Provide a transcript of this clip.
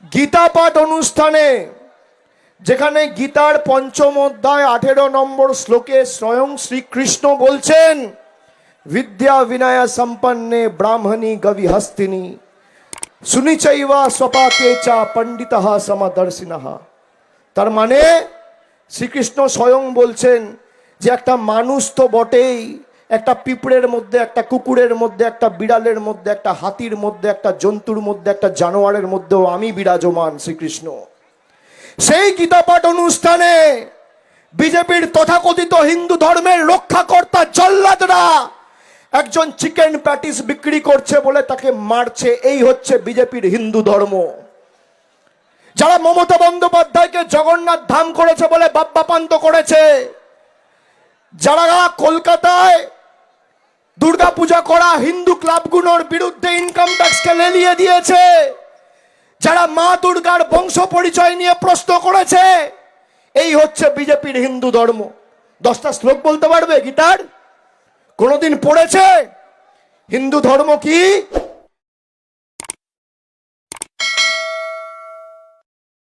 গীতা পাঠ অনুষ্ঠানে যেখানে গীতার পঞ্চম অধ্যায় 18 নম্বর শ্লোকে স্বয়ং শ্রীকৃষ্ণ বলছেন, বিদ্যা বিনয় সম্পন্নে ব্রাহ্মণী গবি হস্তিনী সুনিচৈবা স্বপাকে চা পণ্ডিতঃ সমদর্শিনঃ। তার মানে শ্রীকৃষ্ণ স্বয়ং বলছেন যে একটা মানুষ তো বটেই, একটা পিঁপড়ের মধ্যে, একটা কুকুরের মধ্যে, একটা বিড়ালের মধ্যে, একটা হাতির মধ্যে, একটা জন্তুর মধ্যে, একটা জানোয়ারের মধ্যেও আমি বিরাজমান শ্রীকৃষ্ণ। সেই গীতা পাঠ অনুষ্ঠানে বিজেপির তথাকথিত হিন্দু ধর্মের রক্ষাকর্তা জল্লাদরা একজন চিকেন প্যাটিস বিক্রি করছে বলে তাকে মারছে। এই হচ্ছে বিজেপির হিন্দু ধর্ম। যারা মমতা বন্দ্যোপাধ্যায়কে জগন্নাথ ধাম করেছে বলে বাপ্পাপান্ত করেছে, যারা কলকাতায় দুর্গাপূজা করা হিন্দু ক্লাবগুলোর বিরুদ্ধে ইনকাম ট্যাক্সকে লেলিয়ে দিয়েছে, যারা মা দুর্গার বংশ পরিচয় নিয়ে প্রশ্ন করেছে, এই হচ্ছে বিজেপির হিন্দু ধর্ম। 10টা শ্লোক বলতে পারবে গীতার? কোনদিন পড়েছে? হিন্দু ধর্ম কি?